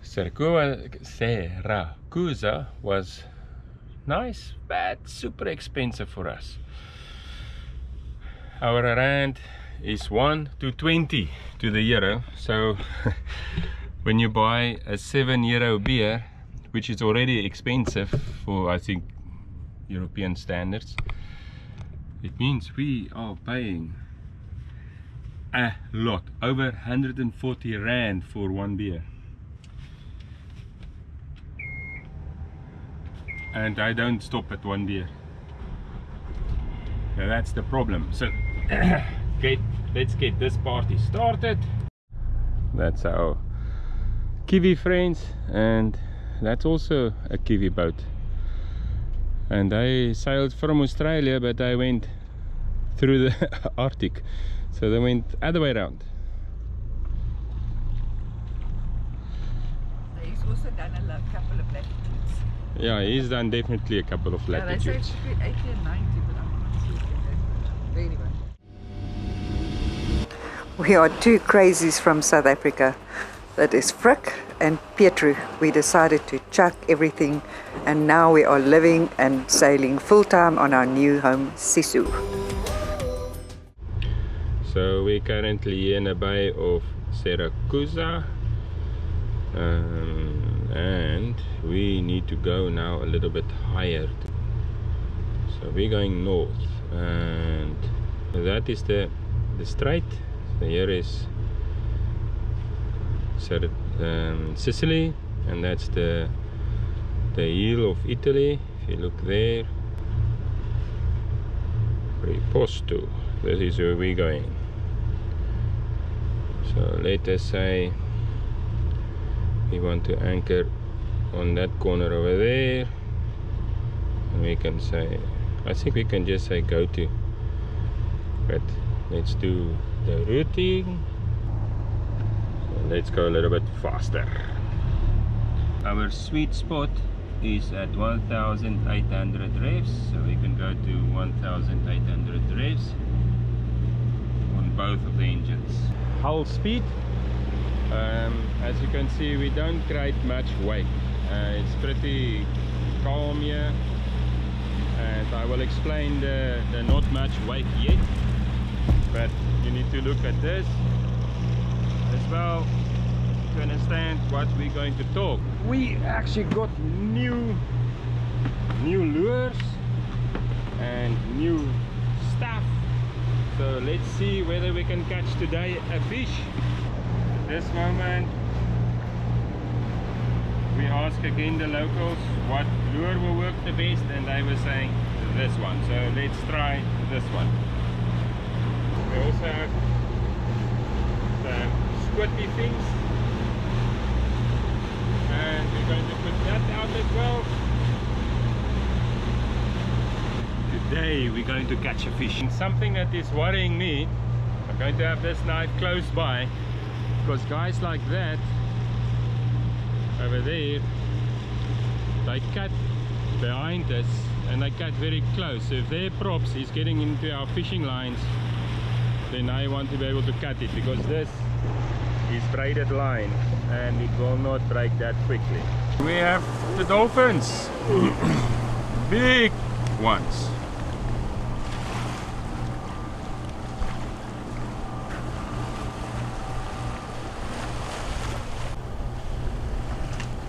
Siracusa was nice, but super expensive for us. Our rand is 1 to 20 to the euro, so when you buy a €7 beer, which is already expensive for, I think, European standards, it means we are paying a lot, over 140 rand for one beer. And I don't stop at one beer. Now that's the problem. So let's get this party started. That's our Kiwi friends, and that's also a Kiwi boat. And I sailed from Australia, but I went through the Arctic, so they went other way around. So he's also done a couple of latitudes. Yeah, he's done definitely a couple of latitudes. Yeah, they say between 80 and 90, but I'm not sure. But anyway. We are two crazies from South Africa. That is Frick and Pietru. We decided to chuck everything, and now we are living and sailing full-time on our new home, Sisu. So we're currently in a bay of Siracusa, and we need to go now a little bit higher. So we're going north, and that is the strait. So here is Sicily, and that's the heel of Italy. If you look there, Riposto, this is where we're going. So let us say we want to anchor on that corner over there, and we can say, I think we can just say go to, but let's do the routing. Let's go a little bit faster. Our sweet spot is at 1,800 revs, so we can go to 1,800 revs on both of the engines. Hull speed, as you can see, we don't create much wake. It's pretty calm here, and I will explain the not much wake yet, but you need to look at this as well to understand what we're going to talk. We actually got new lures and new stuff, so let's see whether we can catch today a fish. At this moment we ask again the locals what lure will work the best, and they were saying this one, so let's try this one. We also have the squiddy things, and we're going to put that out as well. Today we're going to catch a fish. And something that is worrying me, I'm going to have this knife close by, because guys like that over there, they cut behind us and they cut very close. So if their props is getting into our fishing lines, then I want to be able to cut it, because this is braided line and it will not break that quickly. We have the dolphins, big ones.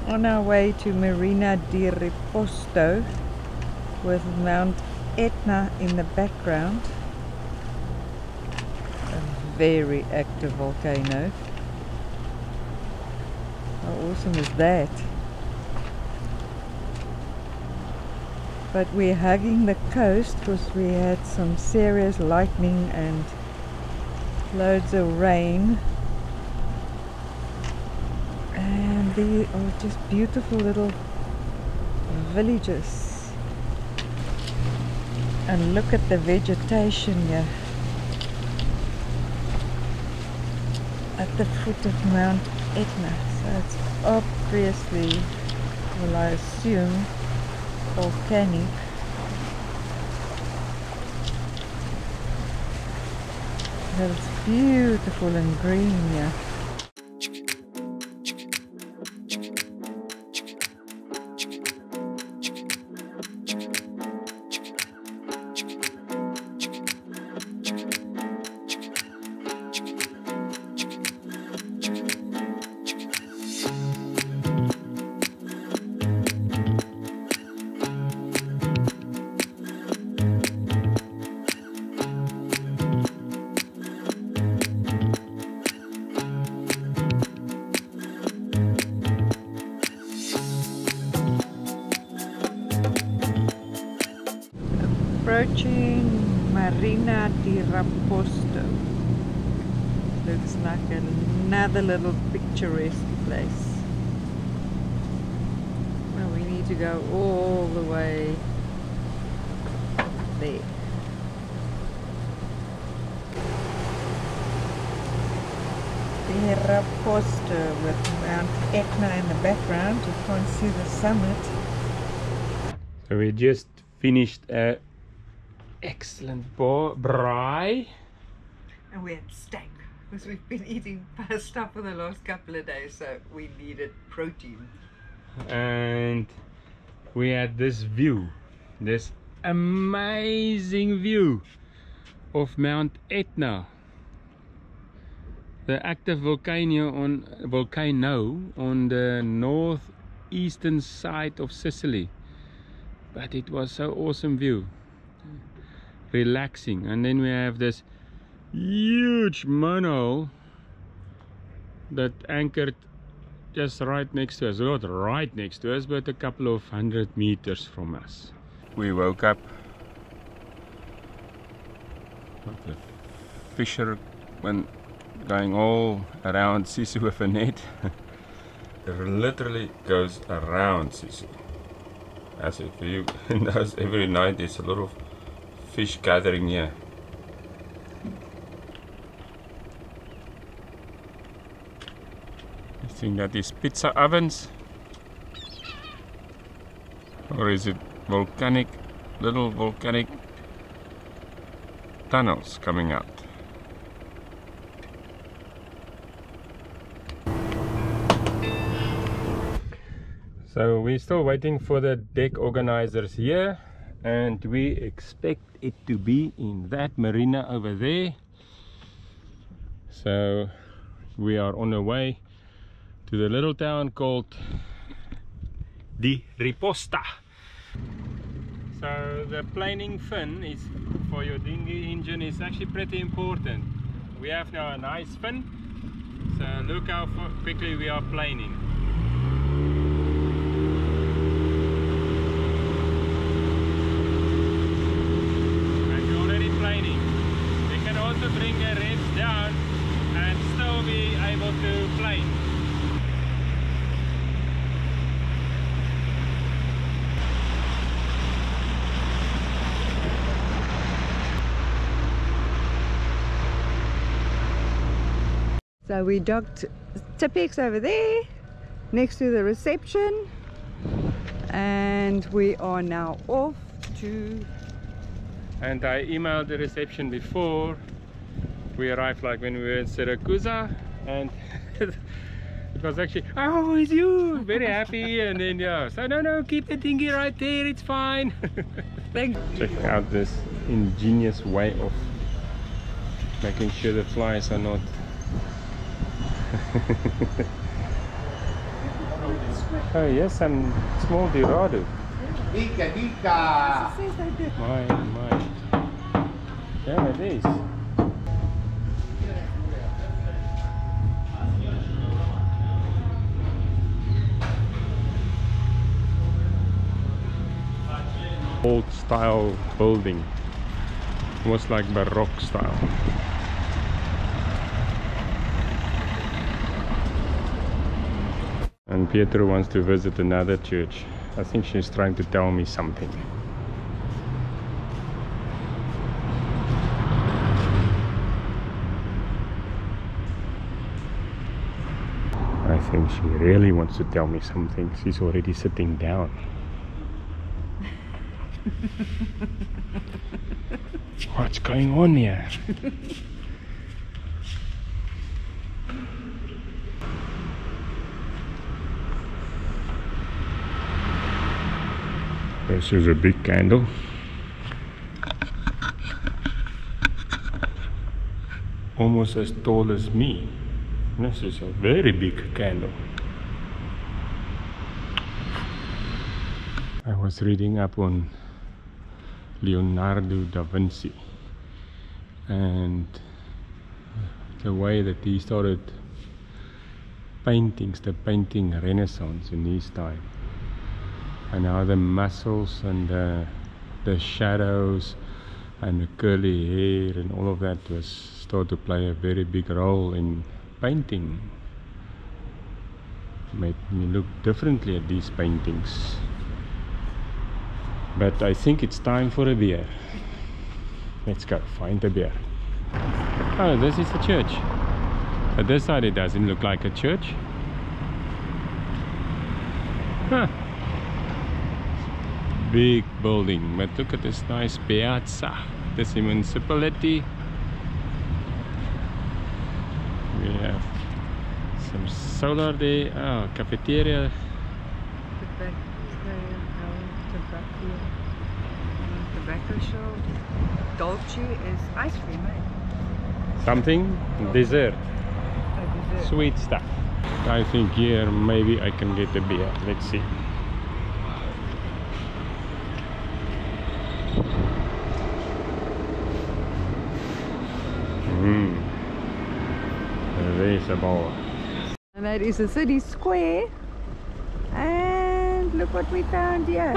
On our way to Marina di Riposto with Mount Etna in the background. A very active volcano. How awesome is that? But we're hugging the coast because we had some serious lightning and loads of rain. And they are just beautiful little villages. And look at the vegetation here at the foot of Mount Etna. So it's obviously, well, I assume, volcanic. But it's beautiful and green here. approaching Marina di Raposto. Looks like another little picturesque place. Well, we need to go all the way there. Di Raposto with Mount Etna in the background. You can't see the summit. So we just finished a excellent braai. And we had steak because we've been eating pasta for the last couple of days, so we needed protein. And we had this view, this amazing view of Mount Etna, the active volcano on the northeastern side of Sicily. But it was so awesome view, relaxing. And then we have this huge monohull that anchored just right next to us. Not right next to us, but a couple of 100 meters from us. We woke up with the fishermen going all around Sisu with a net. It literally goes around Sisu. As if you knows every night there's a lot of fish gathering here. I think that is pizza ovens, or is it little volcanic tunnels coming out? So we're still waiting for the deck organizers here, and we expect it to be in that marina over there. So we are on our way to the little town called Di Riposta. So the planing fin is for your dinghy engine is actually pretty important. We have now a nice fin, so look how quickly we are planing. To bring the ribs down and still be able to plane. So we docked Tipex over there next to the reception, and we are now off to... And I emailed the reception before we arrived, like when we were in Siracusa, and it was actually, oh, it's you, very happy. And then yeah, so no, keep the dinghy right there, it's fine. Check out this ingenious way of making sure the flies are not oh yes, some small Dorado. My yeah, it is. Old style building, almost like Baroque style. And Pietro wants to visit another church. I think she's trying to tell me something. I think she really wants to tell me something. She's already sitting down. What's going on here? This is a big candle. Almost as tall as me. This is a very big candle. I was reading up on Leonardo da Vinci and the way that he started paintings, the painting renaissance in his time, and how the muscles and the the shadows and the curly hair and all of that was started to play a very big role in painting. Made me look differently at these paintings. But I think it's time for a beer. Let's go find a beer. Oh, this is the church. But this side it doesn't look like a church. Huh. Big building, but look at this nice piazza. This is the municipality. We have some solar there. Oh, cafeteria. Tobacco shop. Dolce is ice cream, eh? Something dessert. Dessert. Sweet stuff. I think here maybe I can get a beer. Let's see. There's a bar. And that is the city square. And look what we found here.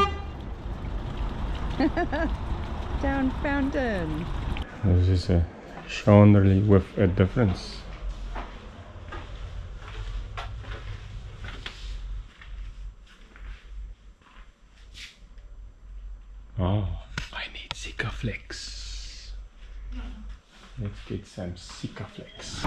Town fountain. This is a chandelier with a difference. Oh, I need Sikaflex. Let's get some Sikaflex.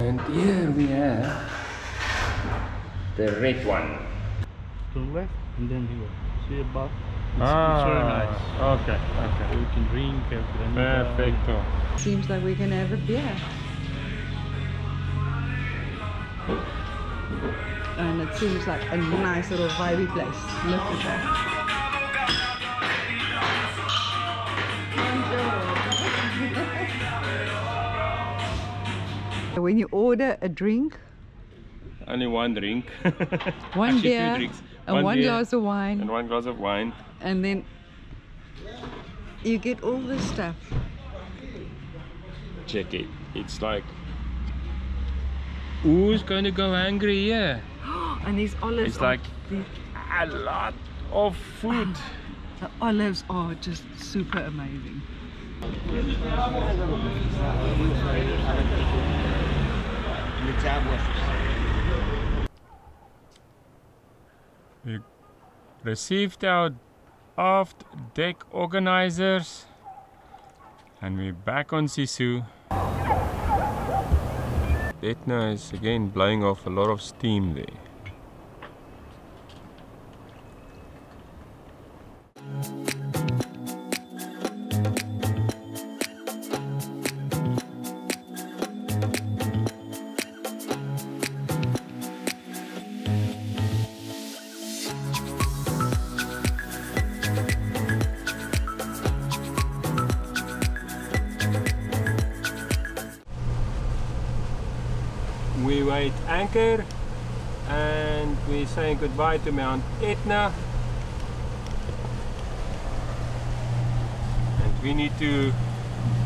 And here we have the red one. To the left and then here. See above? It's very nice. Okay, So okay. you can drink, have granita. Perfecto. Seems like we can have a beer. And it seems like a nice little vibey place. Look at that. When you order a drink, Only one drink. one Actually, beer, two drinks. and one beer glass of wine, and one glass of wine. and then you get all this stuff. Check it. It's like, who's going to go hungry here? And these olives It's are like a lot of food. the olives are just super amazing. We received our aft deck organizers and we're back on Sisu. Etna is again blowing off a lot of steam there. We weighed anchor and we're saying goodbye to Mount Etna, and we need to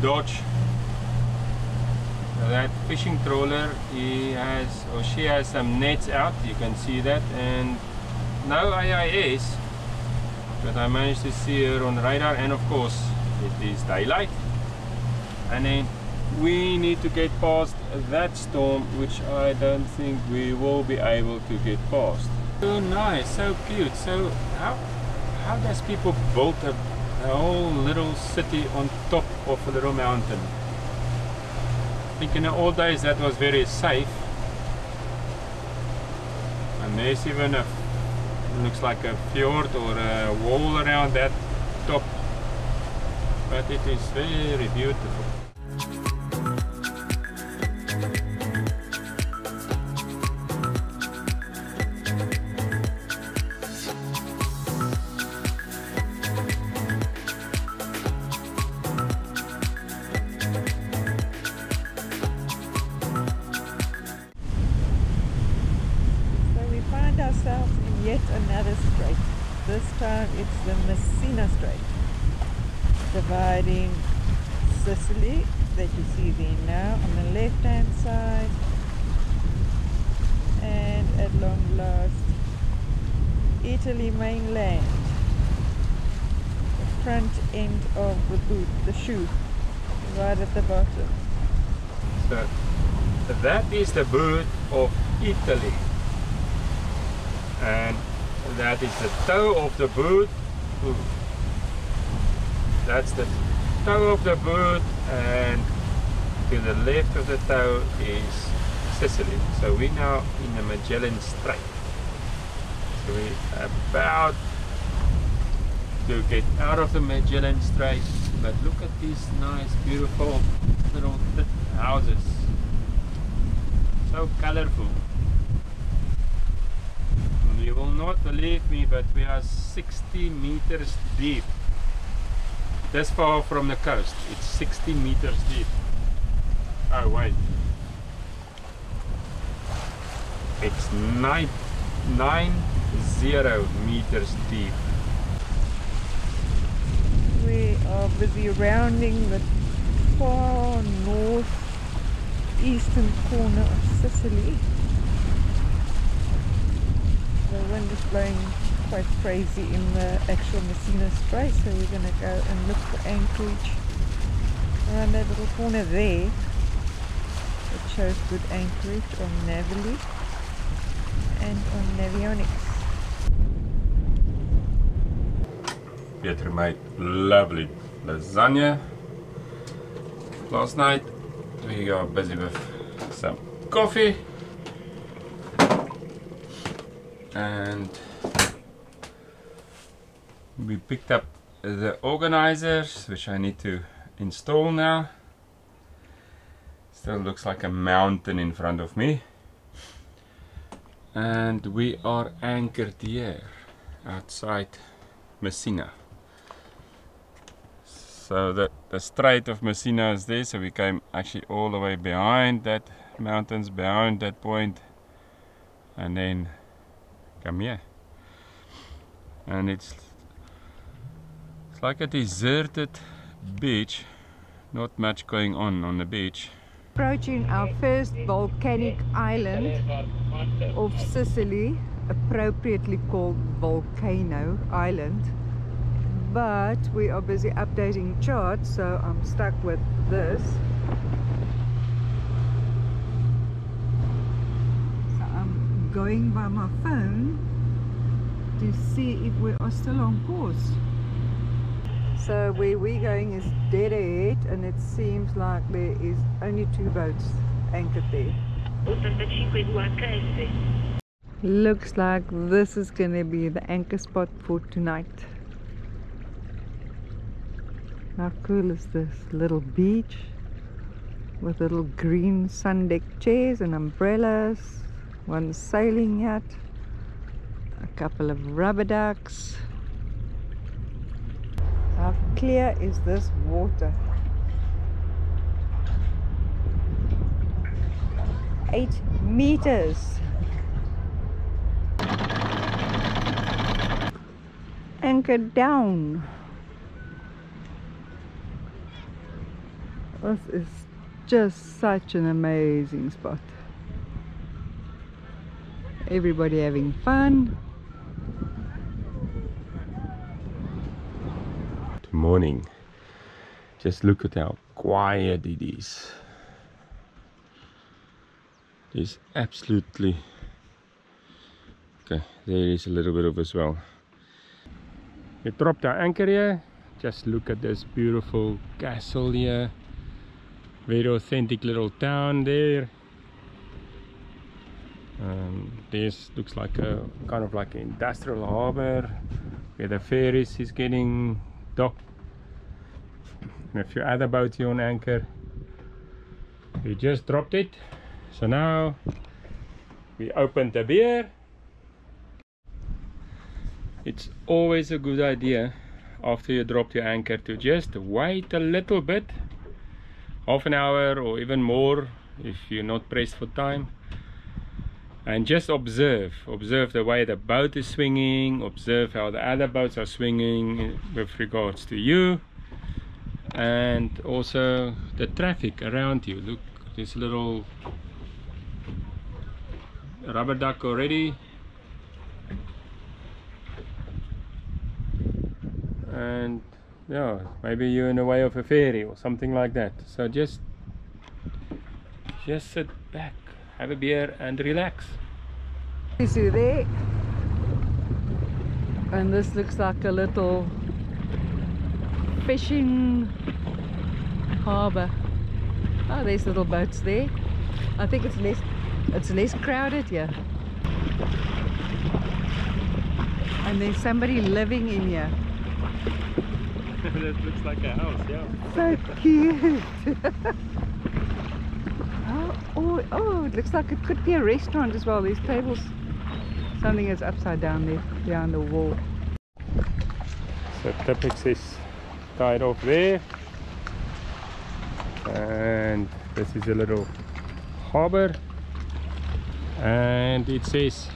dodge that fishing trawler. He has, or she has, some nets out, you can see that, and no AIS, but I managed to see her on radar, and of course it is daylight. And then we need to get past that storm, which I don't think we will be able to get past. So nice, so cute. So how does people build a whole little city on top of a little mountain? I think in the old days that was very safe. And there's even a, looks like a fjord or a wall around that top. But it is very beautiful. time it's the Messina Strait, dividing Sicily, that you see there now, on the left hand side, and at long last Italy mainland, the front end of the boot, the shoe, right at the bottom. So that is the boot of Italy, and that is the toe of the boot. Ooh. That's the toe of the boot, and to the left of the toe is Sicily. So we're now in the Magellan Strait. So we're about to get out of the Magellan Strait, but look at these nice, beautiful little houses. So colorful. You will not believe me, but we are 60 meters deep. This far from the coast, it's 60 meters deep. Oh wait, it's 90 meters deep. We are busy rounding the far north eastern corner of Sicily. The wind is blowing quite crazy in the actual Messina Strait, so we're going to go and look for anchorage around that little corner there. It shows good anchorage on Navily and on Navionics. Pietro made lovely lasagna last night. We are busy with some coffee, and we picked up the organizers, which I need to install now. Still looks like a mountain in front of me, and we are anchored here outside Messina. So the Strait of Messina is there, so we came actually all the way behind that mountains, behind that point, and then come here. And it's like a deserted beach, not much going on the beach. Approaching our first volcanic island of Sicily, appropriately called Volcano Island, but we are busy updating charts, so I'm stuck with this. So I'm going by my phone to see if we are still on course. So where we're going is dead ahead, and it seems like there is only 2 boats anchored there. Looks like this is going to be the anchor spot for tonight. How cool is this? Little beach with little green sun-decked chairs and umbrellas, one sailing yacht, a couple of rubber ducks. How clear is this water? 8 meters. Anchored down. This is just such an amazing spot. Everybody having fun. Good morning. Just look at how quiet it is. It's absolutely... Okay, there is a little bit of a swell. We dropped our anchor here. Just look at this beautiful castle here. Very authentic little town there. This looks like a kind of like an industrial harbor where the ferries is getting docked. And a few other boats here on anchor. We just dropped it. So now we opened the beer. It's always a good idea after you drop your anchor to just wait a little bit, half an hour or even more if you're not pressed for time, and just observe the way the boat is swinging, observe how the other boats are swinging with regards to you, and also the traffic around you. Look, this little rubber duck already, and yeah, maybe you're in the way of a ferry or something like that. So just sit back, have a beer and relax. Sisu there, and this looks like a little fishing harbour. Oh, there's little boats there. I think it's less crowded here, and there's somebody living in here. That looks like a house, yeah. So cute. Oh, it looks like it could be a restaurant as well. These tables, something is upside down there behind the wall. So Tippex is tied off there, and this is a little harbour, and it says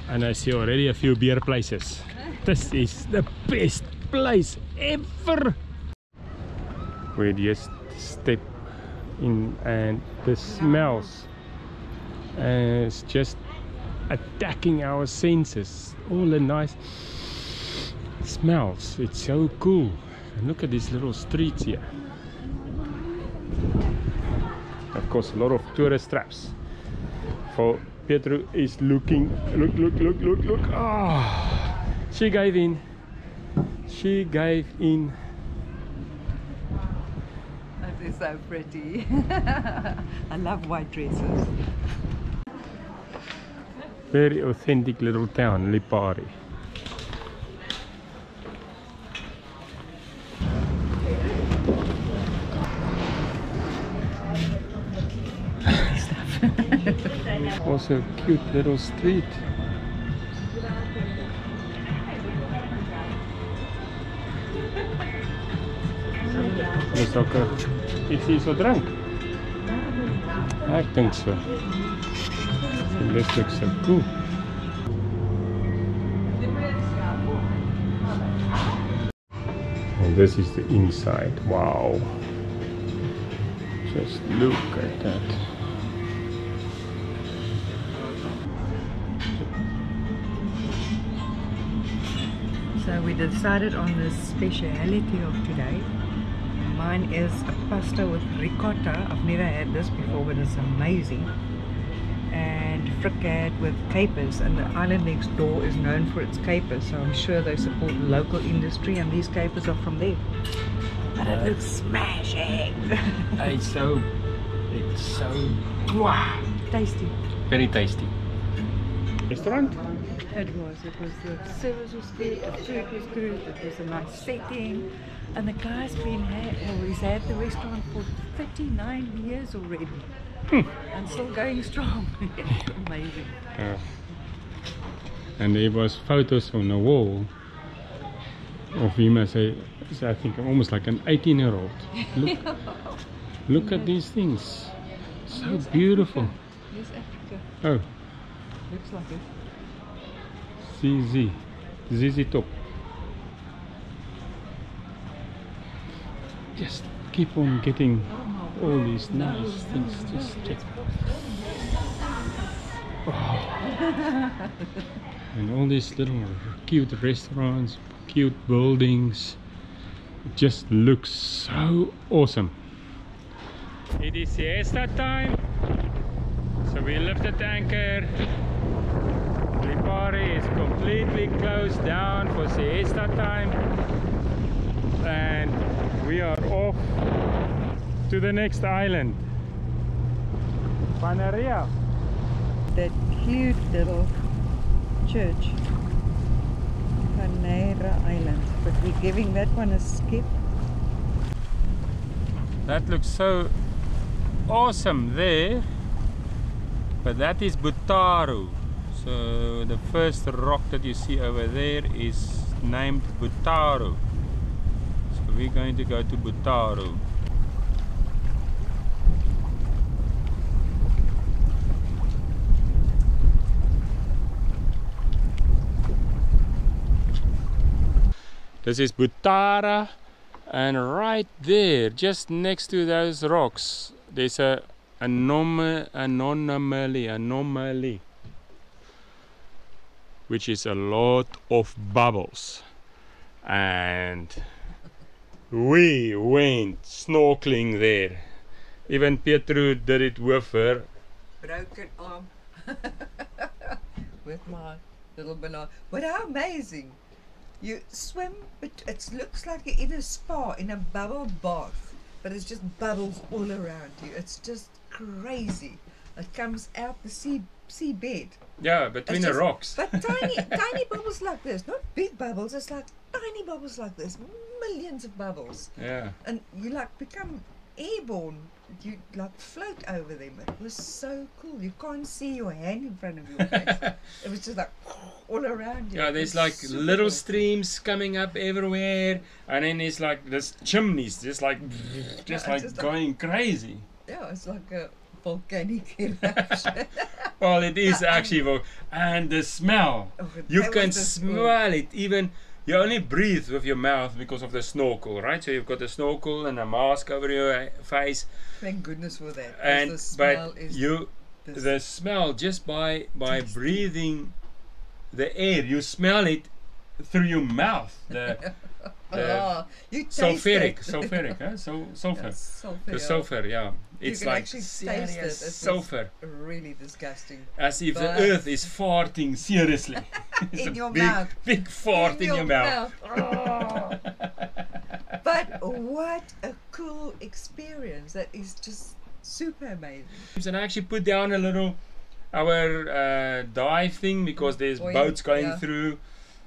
and I see already a few beer places. This is the best place ever. We just step in and the smells, it's just attacking our senses. All the nice smells, it's so cool. And look at these little streets here. Of course, a lot of tourist traps. For Pietro is looking, look. Ah, she gave in. That is so pretty. I love white dresses. Very authentic little town, Leopard. Also a cute little street. Is hij zo drank? I think so. This looks so cool. And this is the inside. Wow. Just look at that. So we decided on the speciality of today. Mine is a pasta with ricotta. I've never had this before, but it's amazing. And fricassee with capers, and the island next door is known for its capers, so I'm sure they support local industry, and these capers are from there. But it looks smashing. It's so wow, Tasty. very tasty. Restaurant? It was the service was good, the food was good, it was a nice setting, and the guy's he's had the restaurant for 39 years already, and still going strong. Amazing. And there was photos on the wall of him as I think almost like an 18-year-old. Look at these things, so beautiful. Yes, Africa. Oh, Looks like it. ZZ Top. Just keep on getting all these nice things. Just check. Oh. And all these little cute restaurants, cute buildings. It just looks so awesome. It is siesta time, so we lifted the anchor. Leopard is completely closed down for siesta time, and we are off to the next island, Panaria. That cute little church, Panera Island, but we're giving that one a skip. That looks so awesome there, but that is Bottaro. So the first rock that you see over there is named Bottaro. So we're going to go to Bottaro. This is Bottaro, and right there, just next to those rocks, there's a anomaly, which is a lot of bubbles. And we went snorkeling there. Even Pietro did it with her broken arm with my little banana. But how amazing! You swim, but it looks like you're in a spa, in a bubble bath, but it's just bubbles all around you. It's just crazy. It comes out the seabed. Yeah, between the rocks. But tiny bubbles like this, not big bubbles. It's like tiny bubbles like this, millions of bubbles. Yeah. And you like become airborne. You like float over them. It was so cool. You can't see your hand in front of your face. It was just like all around you. Yeah, there's like little cool. Streams coming up everywhere, and then there's like this chimneys just like going crazy. Yeah, it's like a volcanic eruption. Well, it is actually, and the smell. Oh, You that can was the smell it. Even you only breathe with your mouth because of the snorkel, right? So you've got a snorkel and a mask over your face. Thank goodness for that. And the smell but is the smell, just by breathing the air, you smell it through your mouth. You taste sulfuric, it. huh? Sulfur. Yeah, sulfur, The yeah. sulfur, yeah. You It's can like actually taste serious it. It was sulfur. really disgusting. As if the But- earth is farting seriously. It's In a your big, mouth. big fart in your mouth. Oh. But what a cool experience. That is just super amazing. And I actually put down a little our dive thing because there's Buoy, boats going yeah. through.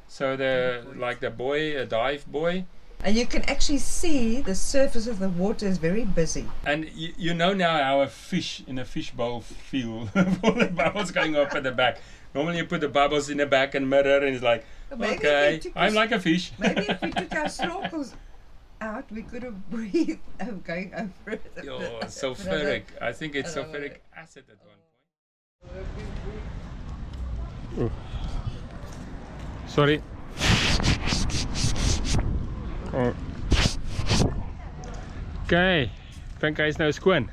So a dive buoy. And you can actually see the surface of the water is very busy. And you know now how a fish in a fishbowl feel. All the bubbles going up at the back. Normally you put the bubbles in the back and mirror and it's like, Maybe okay, if we took I'm like a fish. Maybe if we took our snorkels out, we could have breathed going over it. Oh, sulfuric. I think it's sulfuric acid at one point. Sorry. Oh. Okay, dink hy is nou skoon.